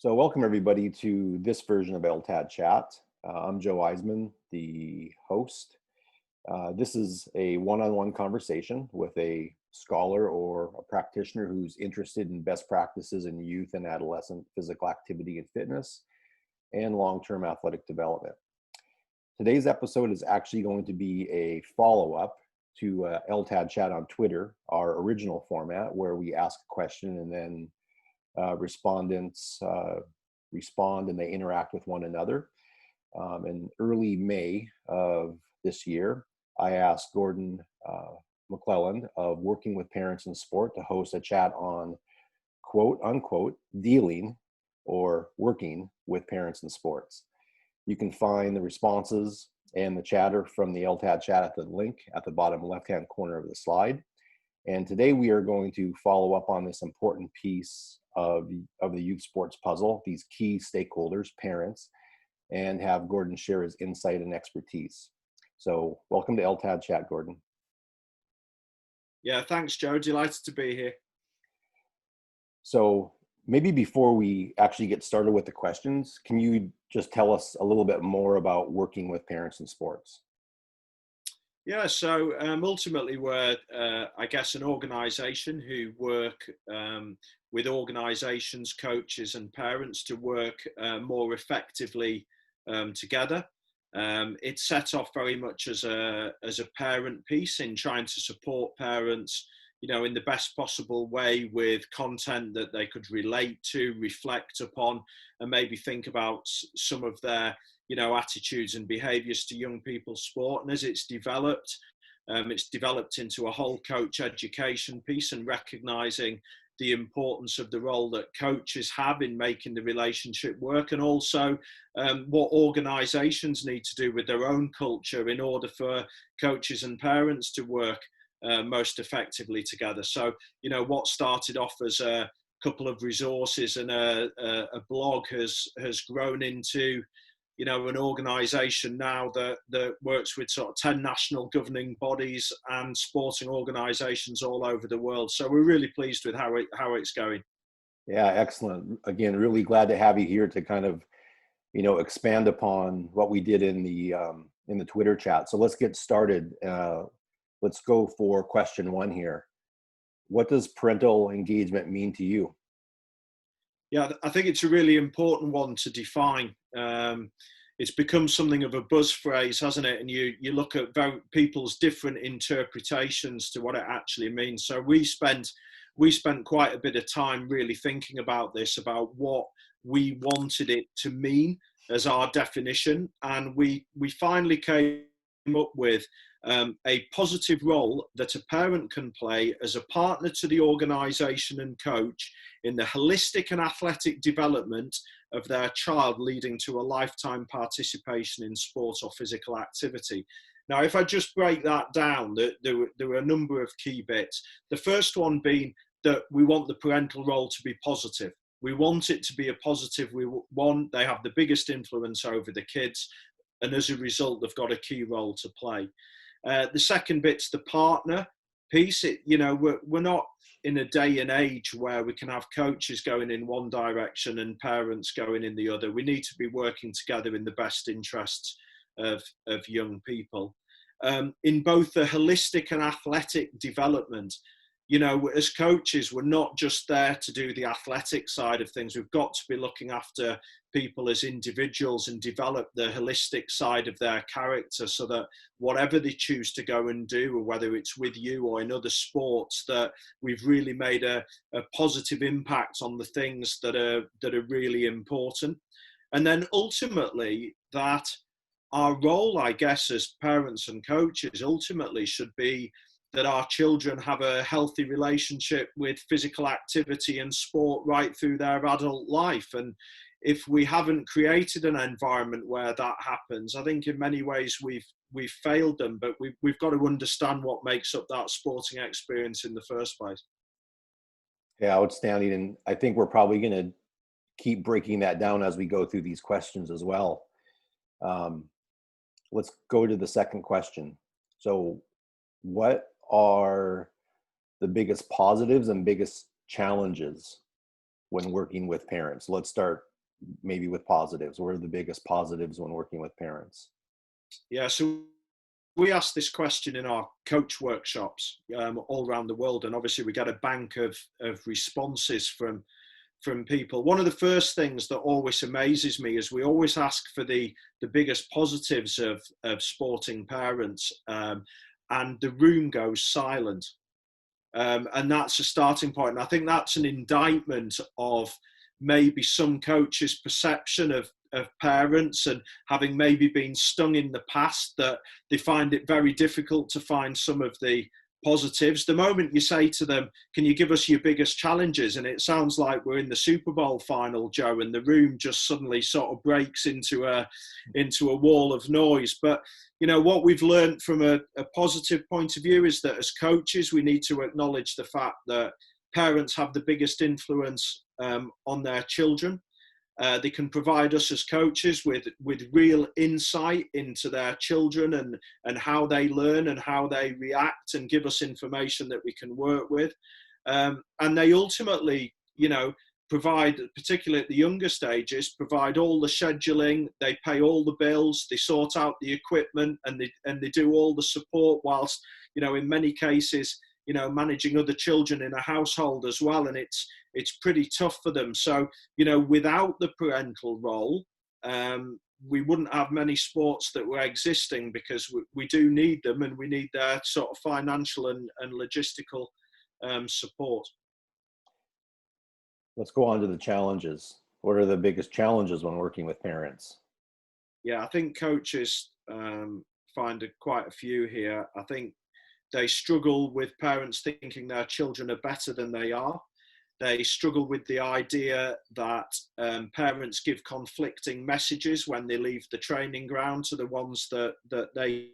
So welcome everybody to this version of LTADchat. I'm Joe Eisman, the host. This is a one-on-one conversation with a scholar or a practitioner who's interested in best practices in youth and adolescent physical activity and fitness and long-term athletic development. Today's episode is actually going to be a follow-up to LTADchat on Twitter, our original format where we ask a question and then respondents respond and they interact with one another. In early May of this year, I asked Gordan MacLelland of Working with Parents in Sport to host a chat on quote unquote dealing or working with parents in sports. You can find the responses and the chatter from the LTAD chat at the link at the bottom left-hand corner of the slide. And today we are going to follow up on this important piece of the youth sports puzzle, these key stakeholders, parents, and have Gordan share his insight and expertise. So welcome to LTAD chat, Gordan. Yeah, thanks, Joe. Delighted to be here. So maybe before we actually get started with the questions, can you just tell us a little bit more about working with parents in sports? Yeah, so ultimately we're, I guess, an organisation who work with organisations, coaches and parents to work more effectively together. It's set off very much as a parent piece in trying to support parents, in the best possible way with content that they could relate to, reflect upon, and maybe think about some of their attitudes and behaviours to young people's sport. And as it's developed into a whole coach education piece and recognising the importance of the role that coaches have in making the relationship work, and also what organisations need to do with their own culture in order for coaches and parents to work most effectively together. So, what started off as a couple of resources and a blog has grown into an organisation now that works with sort of 10 national governing bodies and sporting organisations all over the world. So we're really pleased with how it's going. Yeah, excellent. Again, really glad to have you here to kind of, expand upon what we did in the Twitter chat. So let's get started. Let's go for question one here. What does parental engagement mean to you? Yeah, I think it's a really important one to define. It's become something of a buzz phrase, hasn't it? And you look at people's different interpretations to what it actually means. So we spent quite a bit of time really thinking about this, about what we wanted it to mean as our definition. And we finally came up with a positive role that a parent can play as a partner to the organisation and coach in the holistic and athletic development of their child, leading to a lifetime participation in sport or physical activity. Now, if I just break that down, there were a number of key bits. The first one being that we want the parental role to be positive. We want it to be a positive. They have the biggest influence over the kids, and as a result, they've got a key role to play. The second bit's the partner piece. We're not in a day and age where we can have coaches going in one direction and parents going in the other. We need to be working together in the best interests of young people. In both the holistic and athletic development, as coaches, we're not just there to do the athletic side of things. We've got to be looking after people as individuals and develop the holistic side of their character so that whatever they choose to go and do, or whether it's with you or in other sports, that we've really made a positive impact on the things that are really important. And then ultimately that our role, I guess, as parents and coaches ultimately should be that our children have a healthy relationship with physical activity and sport right through their adult life. And if we haven't created an environment where that happens, I think in many ways we've failed them, but we've got to understand what makes up that sporting experience in the first place. Yeah, outstanding. And I think we're probably going to keep breaking that down as we go through these questions as well. Let's go to the second question. So what are the biggest positives and biggest challenges when working with parents? Let's start maybe with positives? What are the biggest positives when working with parents? Yeah, so we ask this question in our coach workshops all around the world, and obviously we get a bank of responses from people. One of the first things that always amazes me is we always ask for the biggest positives of sporting parents, and the room goes silent. And that's a starting point. And I think that's an indictment of maybe some coaches' perception of parents, and having maybe been stung in the past, that they find it very difficult to find some of the positives. The moment you say to them, can you give us your biggest challenges? And it sounds like we're in the Super Bowl final, Joe, and the room just suddenly sort of breaks into a wall of noise. But what we've learned from a positive point of view is that as coaches, we need to acknowledge the fact that parents have the biggest influence on their children. They can provide us as coaches with real insight into their children and how they learn and how they react, and give us information that we can work with. And they ultimately, provide, particularly at the younger stages, provide all the scheduling, they pay all the bills, they sort out the equipment, and they do all the support, whilst, in many cases, managing other children in a household as well. And it's pretty tough for them. So, without the parental role, we wouldn't have many sports that were existing, because we do need them, and we need their sort of financial and logistical support. Let's go on to the challenges. What are the biggest challenges when working with parents? Yeah, I think coaches find quite a few here. I think they struggle with parents thinking their children are better than they are. They struggle with the idea that parents give conflicting messages when they leave the training ground to the ones that they've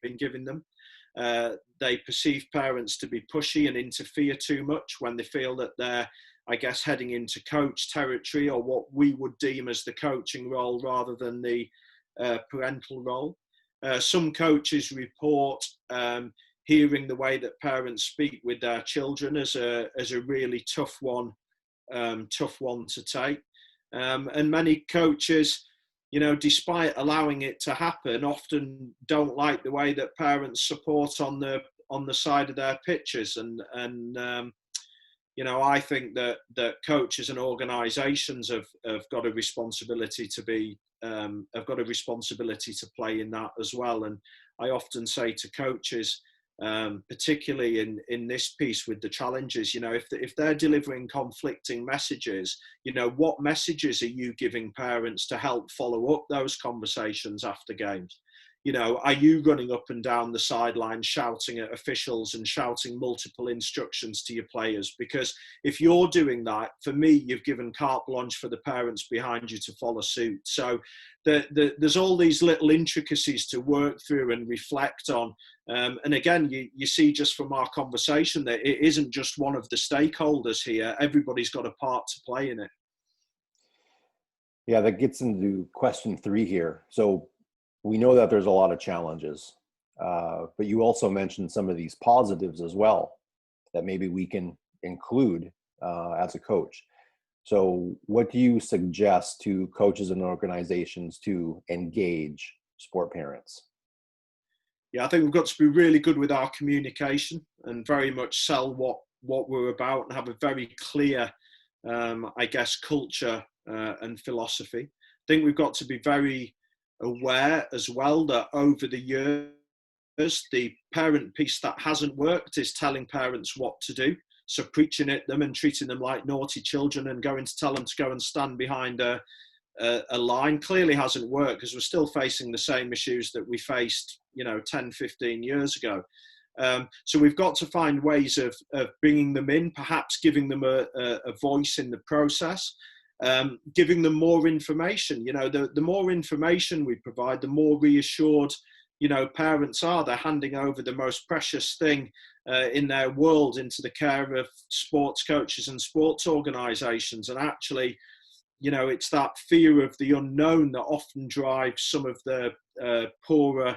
been giving them. They perceive parents to be pushy and interfere too much when they feel that they're, I guess, heading into coach territory, or what we would deem as the coaching role rather than the parental role. Some coaches report hearing the way that parents speak with their children as a really tough one to take. And many coaches, despite allowing it to happen, often don't like the way that parents support on the side of their pitches. And I think that coaches and organisations have got a responsibility to be have got a responsibility to play in that as well. And I often say to coaches, particularly in this piece with the challenges, if they're delivering conflicting messages, what messages are you giving parents to help follow up those conversations after games? Are you running up and down the sideline shouting at officials and shouting multiple instructions to your players? Because if you're doing that, for me, you've given carte blanche for the parents behind you to follow suit. So there's all these little intricacies to work through and reflect on. And again, you see just from our conversation that it isn't just one of the stakeholders here. Everybody's got a part to play in it. Yeah, that gets into question 3 here. So we know that there's a lot of challenges, but you also mentioned some of these positives as well that maybe we can include as a coach. So what do you suggest to coaches and organizations to engage sport parents? Yeah, I think we've got to be really good with our communication and very much sell what we're about, and have a very clear, I guess, culture and philosophy. I think we've got to be very aware as well that over the years, the parent piece that hasn't worked is telling parents what to do. So preaching at them and treating them like naughty children and going to tell them to go and stand behind a line clearly hasn't worked, because we're still facing the same issues that we faced 10, 15 years ago. So we've got to find ways of bringing them in, perhaps giving them a voice in the process, giving them more information. The more information we provide, the more reassured parents are. They're handing over the most precious thing in their world into the care of sports coaches and sports organisations. And actually, it's that fear of the unknown that often drives some of the poorer,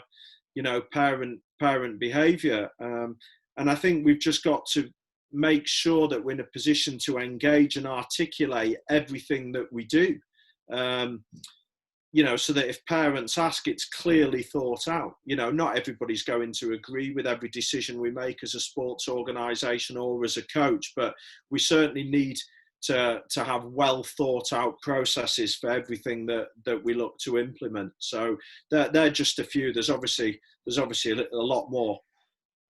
parent behaviour. And I think we've just got to make sure that we're in a position to engage and articulate everything that we do. So that if parents ask, it's clearly thought out. Not everybody's going to agree with every decision we make as a sports organisation or as a coach, but we certainly need to have well thought out processes for everything that we look to implement. So they're just a few. There's obviously a lot more.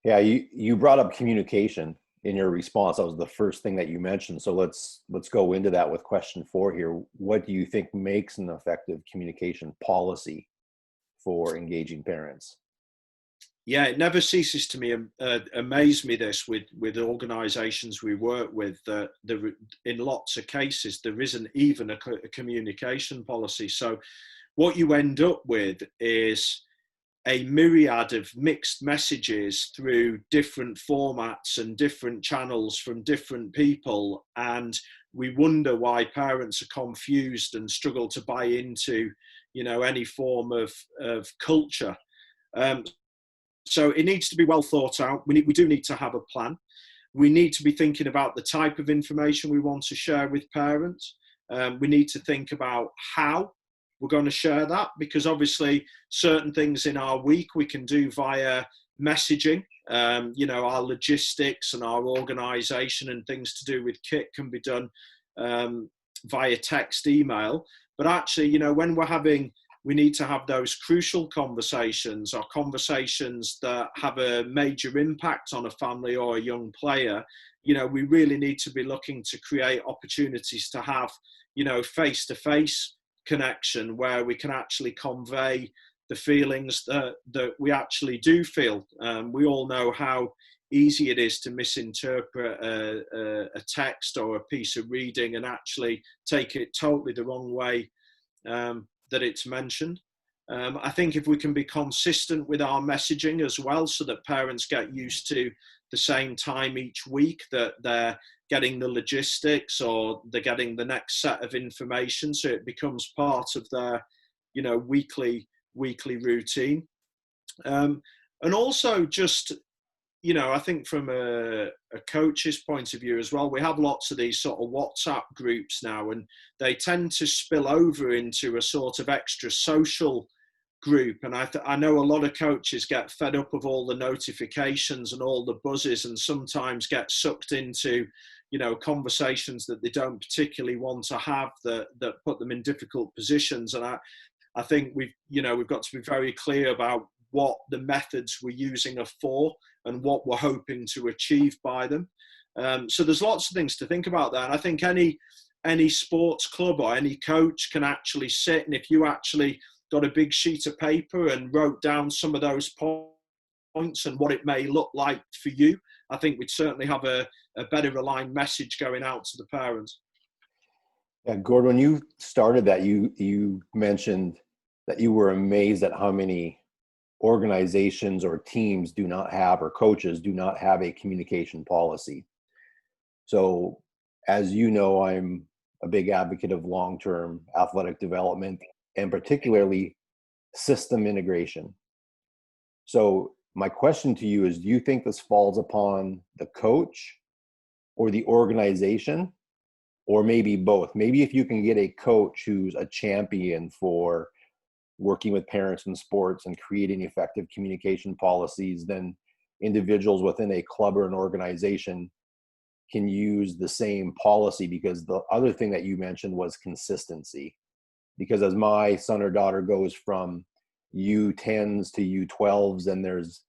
Yeah, you brought up communication in your response. That was the first thing that you mentioned. So let's go into that with question 4 here. What do you think makes an effective communication policy for engaging parents? Yeah, it never ceases to amaze me this with organisations we work with, that in lots of cases there isn't even a communication policy. So what you end up with is a myriad of mixed messages through different formats and different channels from different people, and we wonder why parents are confused and struggle to buy into any form of culture. So it needs to be well thought out. We do need to have a plan. We need to be thinking about the type of information we want to share with parents. We need to think about how we're going to share that, because obviously certain things in our week we can do via messaging. Our logistics and our organisation and things to do with kit can be done via text, email. But actually, when we need to have those crucial conversations, or conversations that have a major impact on a family or a young player. We really need to be looking to create opportunities to have, face-to-face connection where we can actually convey the feelings that we actually do feel. We all know how easy it is to misinterpret a text or a piece of reading and actually take it totally the wrong way that it's mentioned. I think if we can be consistent with our messaging as well, so that parents get used to the same time each week that they're getting the logistics or they're getting the next set of information, so it becomes part of their weekly routine. And also just I think from a coach's point of view as well, we have lots of these sort of WhatsApp groups now, and they tend to spill over into a sort of extra social group. And I know a lot of coaches get fed up of all the notifications and all the buzzes, and sometimes get sucked into conversations that they don't particularly want to have, that put them in difficult positions. And I think we've got to be very clear about what the methods we're using are for and what we're hoping to achieve by them. So there's lots of things to think about there. And I think any sports club or any coach can actually sit, and if you actually got a big sheet of paper and wrote down some of those points and what it may look like for you, I think we'd certainly have a better aligned message going out to the parents. Yeah, Gord, when you started that, you mentioned that you were amazed at how many organizations or teams do not have, or coaches do not have, a communication policy. So, as you know, I'm a big advocate of long-term athletic development, and particularly system integration. So my question to you is, do you think this falls upon the coach or the organization, or maybe both? Maybe if you can get a coach who's a champion for working with parents in sports and creating effective communication policies, then individuals within a club or an organization can use the same policy. Because the other thing that you mentioned was consistency. Because as my son or daughter goes from U10s to U12s, and there's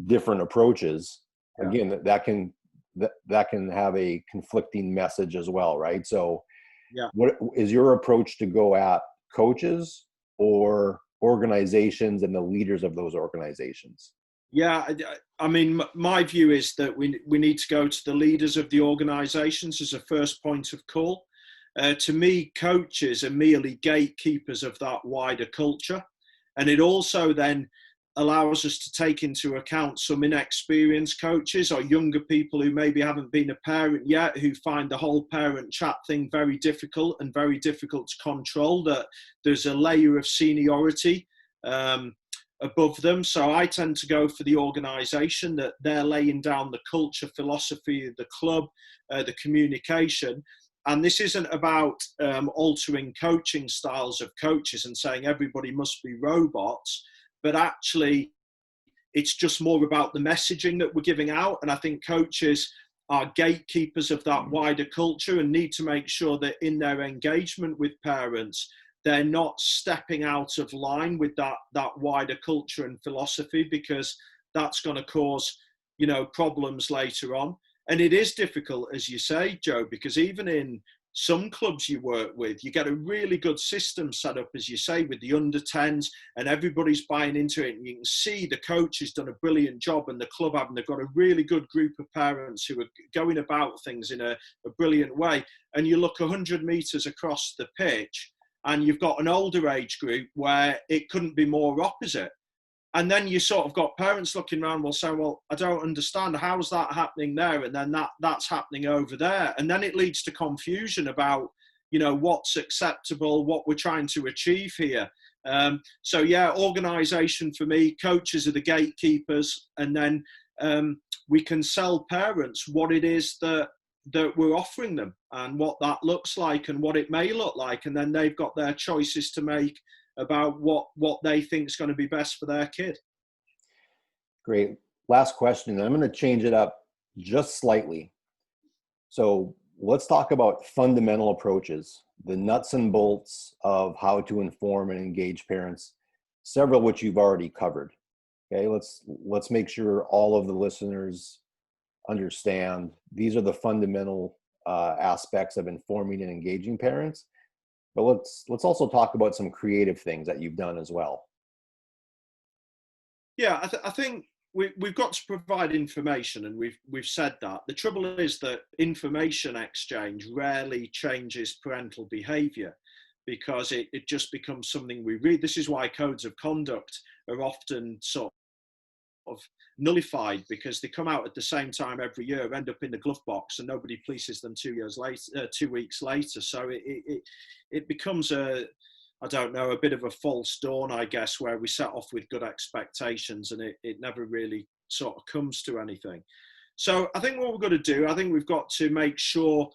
different approaches, Yeah. again, that can have a conflicting message as well, right? So Yeah. What is your approach to go at coaches or organizations and the leaders of those organizations? Yeah, I mean, my view is that we need to go to the leaders of the organizations as a first point of call. To me, coaches are merely gatekeepers of that wider culture. And it also then allows us to take into account some inexperienced coaches or younger people who maybe haven't been a parent yet, who find the whole parent chat thing very difficult and very difficult to control, that there's a layer of seniority above them. So I tend to go for the organisation, that they're laying down the culture, philosophy of the club, the communication. And this isn't about altering coaching styles of coaches and saying everybody must be robots, but actually it's just more about the messaging that we're giving out. And I think coaches are gatekeepers of that wider culture and need to make sure that in their engagement with parents, they're not stepping out of line with that wider culture and philosophy, because that's going to cause, problems later on. And it is difficult, as you say, Joe, because even in some clubs you work with, you get a really good system set up, as you say, with the under 10s, and everybody's buying into it. And you can see the coach has done a brilliant job, and the club have, and they've got a really good group of parents who are going about things in a brilliant way. And you look 100 metres across the pitch, and you've got an older age group where it couldn't be more opposite. And then you sort of got parents looking around, saying, well, I don't understand. How's that happening there? And then that's happening over there. And then it leads to confusion about, what's acceptable, what we're trying to achieve here. So, yeah, organisation for me, coaches are the gatekeepers. And then we can sell parents what it is that we're offering them and what that looks like and what it may look like. And then they've got their choices to make about what they think is going to be best for their kid. Great. Last question. I'm going to change it up just slightly. So let's talk about fundamental approaches, the nuts and bolts of how to inform and engage parents, several of which you've already covered. Okay, let's make sure all of the listeners understand these are the fundamental aspects of informing and engaging parents. But let's also talk about some creative things that you've done as well. Yeah, I think we've got to provide information, and we've said that. The trouble is that information exchange rarely changes parental behaviour, because it just becomes something we read. This is why codes of conduct are often sort of nullified, because they come out at the same time every year, end up in the glove box, and nobody polices them 2 weeks later. So it becomes a bit of a false dawn, I guess, where we set off with good expectations and it never really sort of comes to anything. So I think what we've got to do, I think we've got to make sure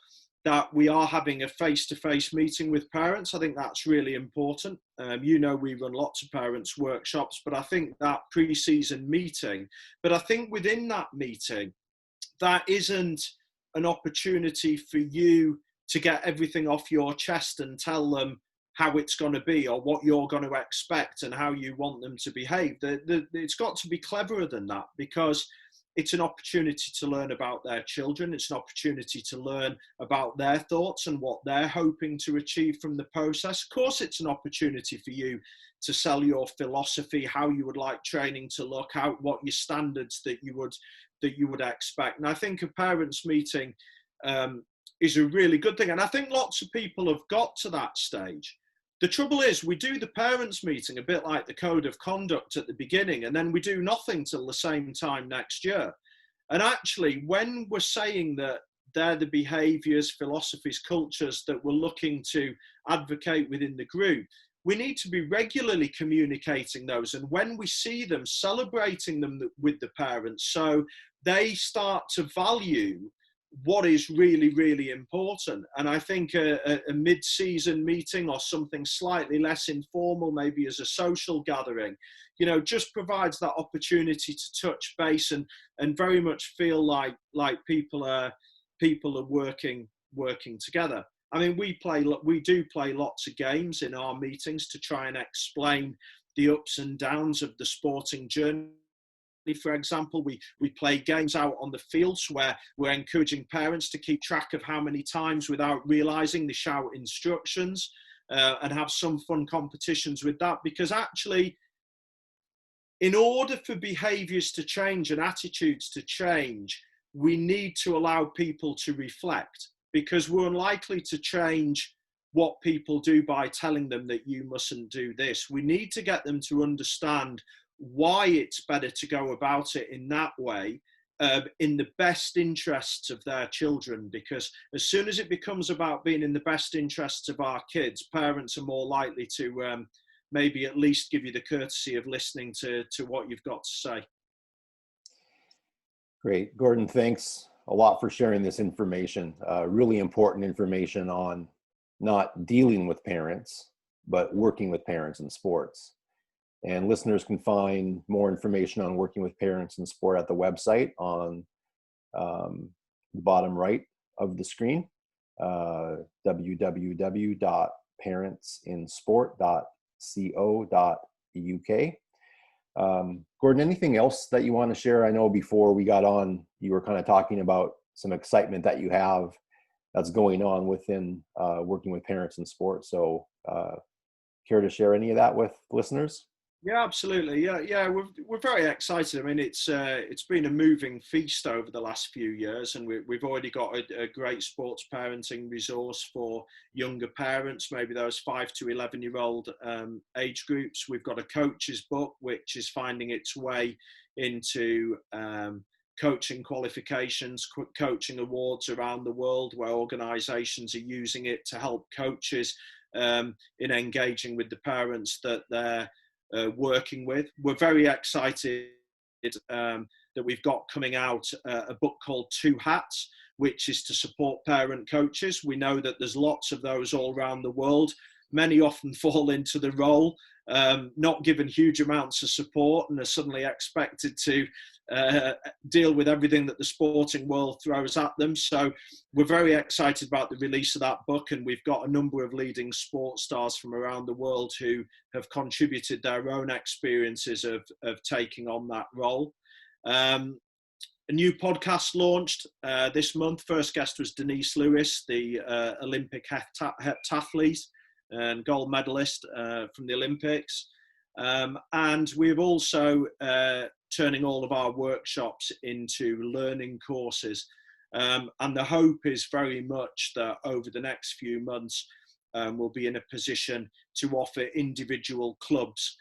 that we are having a face-to-face meeting with parents. I think that's really important. We run lots of parents' workshops, but I think that pre-season meeting, but I think within that meeting, that isn't an opportunity for you to get everything off your chest and tell them how it's going to be or what you're going to expect and how you want them to behave. It's got to be cleverer than that, because it's an opportunity to learn about their children. It's an opportunity to learn about their thoughts and what they're hoping to achieve from the process. Of course, it's an opportunity for you to sell your philosophy, how you would like training to look, what your standards that you would expect. And I think a parents' meeting is a really good thing. And I think lots of people have got to that stage. The trouble is, we do the parents' meeting a bit like the code of conduct at the beginning, and then we do nothing till the same time next year. And actually, when we're saying that they're the behaviours, philosophies, cultures that we're looking to advocate within the group, we need to be regularly communicating those. And when we see them, celebrating them with the parents, so they start to value what is really, really important. And I think a mid-season meeting or something slightly less informal, maybe as a social gathering, just provides that opportunity to touch base and very much feel like people are working together. I mean, we do play lots of games in our meetings to try and explain the ups and downs of the sporting journey. For example, we play games out on the fields where we're encouraging parents to keep track of how many times, without realizing, they shout instructions, and have some fun competitions with that. Because actually, in order for behaviors to change and attitudes to change, we need to allow people to reflect, because we're unlikely to change what people do by telling them that you mustn't do this. We need to get them to understand why it's better to go about it in that way, in the best interests of their children. Because as soon as it becomes about being in the best interests of our kids, parents are more likely to maybe at least give you the courtesy of listening to what you've got to say. Great. Gordan, thanks a lot for sharing this information. Really important information on not dealing with parents, but working with parents in sports. And listeners can find more information on working with parents in sport at the website on the bottom right of the screen, www.parentsinsport.co.uk. Gordan, anything else that you want to share? I know before we got on, you were kind of talking about some excitement that you have that's going on within working with parents in sports. So care to share any of that with listeners? Yeah, absolutely. Yeah, we're very excited. I mean, it's been a moving feast over the last few years, and we've already got a great sports parenting resource for younger parents, maybe those 5 to 11-year-old age groups. We've got a coach's book, which is finding its way into coaching qualifications, coaching awards around the world, where organisations are using it to help coaches in engaging with the parents that they're working with. We're very excited that we've got coming out a book called Two Hats, which is to support parent coaches. We know that there's lots of those all around the world. Many often fall into the role, not given huge amounts of support, and are suddenly expected to deal with everything that the sporting world throws at them. So we're very excited about the release of that book, and we've got a number of leading sports stars from around the world who have contributed their own experiences of taking on that role. A new podcast launched this month. First guest was Denise Lewis, the Olympic heptathlete and gold medalist from the Olympics. And we're also turning all of our workshops into learning courses. And the hope is very much that over the next few months, we'll be in a position to offer individual clubs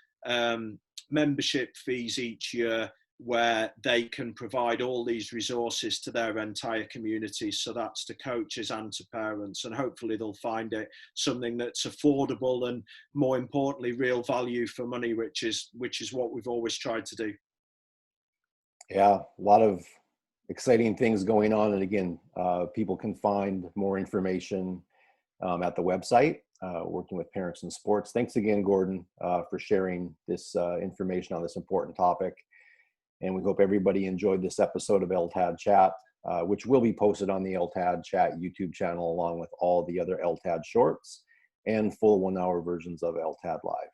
membership fees each year, where they can provide all these resources to their entire community. So that's to coaches and to parents, and hopefully they'll find it something that's affordable and, more importantly, real value for money, which is what we've always tried to do. Yeah, a lot of exciting things going on. And again, people can find more information at the website, Working with Parents in Sports. Thanks again, Gordan, for sharing this information on this important topic. And we hope everybody enjoyed this episode of LTADchat, which will be posted on the LTADchat YouTube channel, along with all the other LTAD shorts and full 1-hour versions of LTAD Live.